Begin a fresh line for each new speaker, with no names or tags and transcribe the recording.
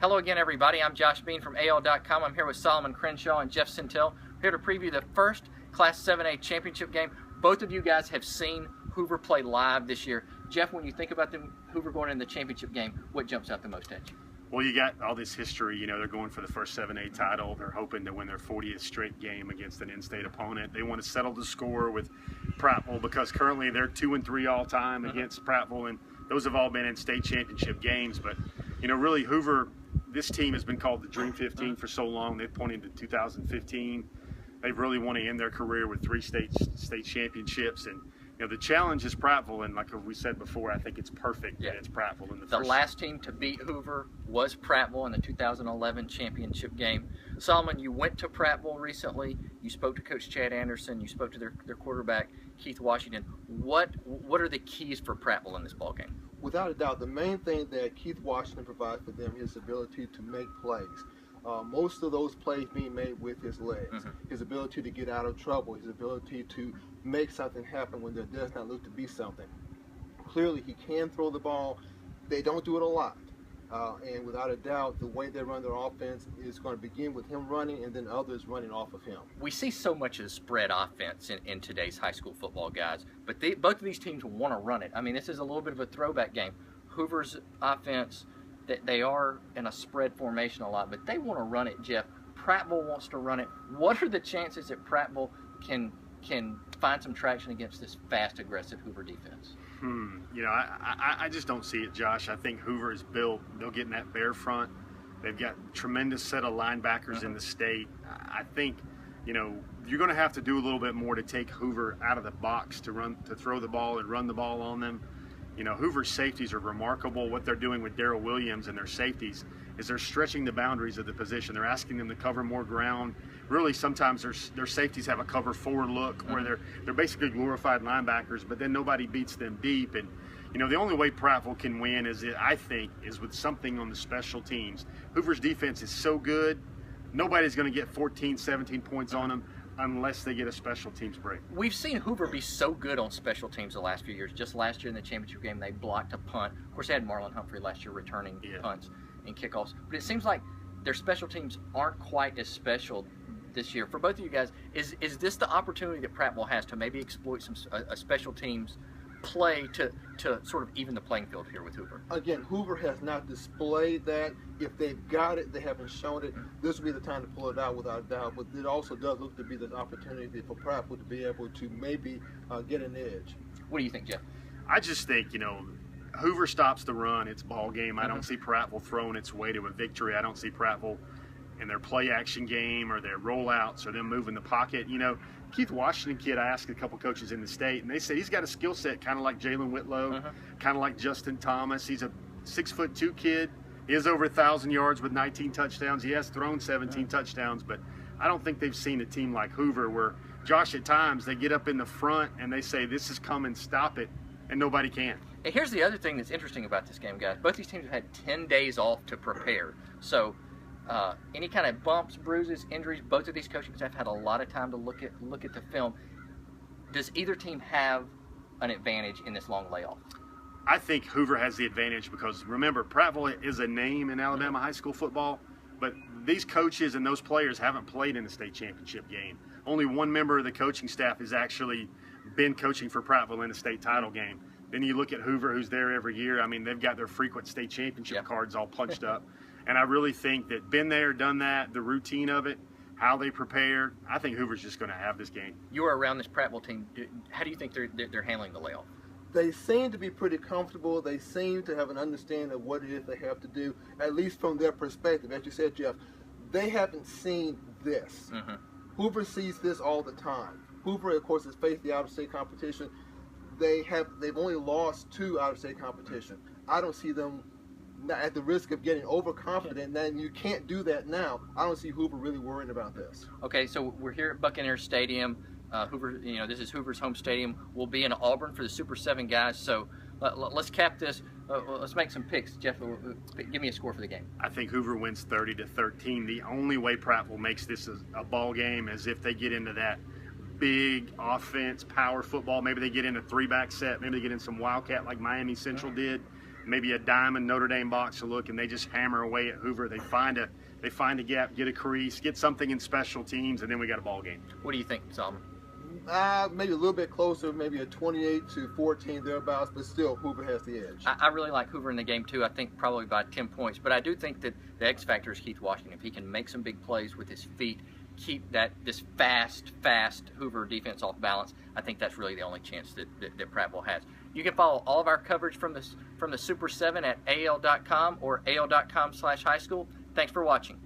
Hello again, everybody. I'm Josh Bean from AL.com. I'm here with Solomon Crenshaw and Jeff Sentell. We're here to preview the first Class 7A championship game. Both of you guys have seen Hoover play live this year. Jeff, when you think about them, Hoover going in the championship game, what jumps out the most at you?
Well, you got all this history. You know, they're going for the first 7A title. They're hoping to win their 40th straight game against an in-state opponent. They want to settle the score with Prattville because currently they're 2-3 all time against Prattville, and those have all been in state championship games. But, you know, really Hoover, this team has been called the Dream 15 for so long. They've pointed to 2015. They really want to end their career with 3 state championships. And, you know, the challenge is Prattville, and like we said before, I think it's perfect that it's Prattville in the first.
The last team to beat Hoover was Prattville in the 2011 championship game. Solomon, you went to Prattville recently. You spoke to Coach Chad Anderson. You spoke to their quarterback, Keith Washington. What are the keys for Prattville in this ball game?
Without a doubt, the main thing that Keith Washington provides for them is his ability to make plays. Most of those plays being made with his legs, his ability to get out of trouble, his ability to make something happen when there does not look to be something. Clearly, he can throw the ball. They don't do it a lot. And without a doubt, the way they run their offense is going to begin with him running and then others running off of him.
We see so much of the spread offense in today's high school football, guys, but both of these teams want to run it. I mean, this is a little bit of a throwback game. Hoover's offense, they are in a spread formation a lot, but they want to run it, Jeff. Prattville wants to run it. What are the chances that Prattville can find some traction against this fast, aggressive Hoover defense?
You know, I just don't see it, Josh. I think Hoover is built. They'll get in that bear front. They've got a tremendous set of linebackers in the state. I think, you know, you're going to have to do a little bit more to take Hoover out of the box to throw the ball and run the ball on them. You know, Hoover's safeties are remarkable. What they're doing with Darrell Williams and their safeties is they're stretching the boundaries of the position. They're asking them to cover more ground. Really, sometimes their safeties have a cover forward look where they're basically glorified linebackers, but then nobody beats them deep. And, you know, the only way Prattville can win I think, is with something on the special teams. Hoover's defense is so good, nobody's going to get 14, 17 points on them unless they get a special teams break.
We've seen Hoover be so good on special teams the last few years. Just last year in the championship game, they blocked a punt. Of course, they had Marlon Humphrey last year returning punts and kickoffs. But it seems like their special teams aren't quite as special this year. For both of you guys, is this the opportunity that Prattville has to maybe exploit a special teams play to sort of even the playing field here with Hoover? Again,
Hoover has not displayed that. If they've got it, they haven't shown it. This will be the time to pull it out without a doubt. But it also does look to be the opportunity for Prattville to be able to maybe get an edge.
What do you think, Jeff?
I just think, you know, Hoover stops the run, it's ball game. I don't see Prattville throwing its way to a victory. I don't see Prattville in their play action game or their rollouts or them moving the pocket. You know, Keith Washington kid, I asked a couple coaches in the state, and they said he's got a skill set kind of like Jalen Whitlow, kind of like Justin Thomas. He's a 6'2" kid. He has over 1,000 yards with 19 touchdowns. He has thrown 17 touchdowns, but I don't think they've seen a team like Hoover where, Josh, at times they get up in the front and they say, this is coming, stop it, and nobody can.
And here's the other thing that's interesting about this game, guys. Both these teams have had 10 days off to prepare. So any kind of bumps, bruises, injuries, both of these coaching staff had a lot of time to look at the film. Does either team have an advantage in this long layoff?
I think Hoover has the advantage because, remember, Prattville is a name in Alabama high school football, but these coaches and those players haven't played in the state championship game. Only one member of the coaching staff has actually been coaching for Prattville in a state title game. Then you look at Hoover, who's there every year. I mean, they've got their frequent state championship cards all punched up. And I really think that been there, done that, the routine of it, how they prepare, I think Hoover's just going to have this game.
You were around this Prattville team. How do you think they're handling the layoff?
They seem to be pretty comfortable. They seem to have an understanding of what it is they have to do, at least from their perspective. As you said, Jeff, they haven't seen this. Hoover sees this all the time. Hoover, of course, has faced the out-of-state competition. They've only lost 2 out-of-state competition. I don't see them at the risk of getting overconfident. Then you can't do that now. I don't see Hoover really worrying about this.
Okay, so we're here at Buccaneer Stadium. Hoover, you know, this is Hoover's home stadium. We'll be in Auburn for the Super 7 guys. So let's cap this. Let's make some picks. Jeff, give me a score for the game.
I think Hoover wins 30-13. The only way Prattville makes this a ball game is if they get into that big offense, power football. Maybe they get in a 3-back set. Maybe they get in some wildcat like Miami Central did. maybe a dime in Notre Dame box to look, and they just hammer away at Hoover. They find a gap, get a crease, get something in special teams, and then we got a ball game.
What do you think, Solomon?
Maybe a little bit closer, maybe a 28-14 thereabouts, but still Hoover has the edge.
I really like Hoover in the game too. I think probably by 10 points, but I do think that the X factor is Keith Washington. If he can make some big plays with his feet, keep this fast Hoover defense off balance, I think that's really the only chance that Prattville has. You can follow all of our coverage from the Super 7 at AL.com or AL.com/high school. Thanks for watching.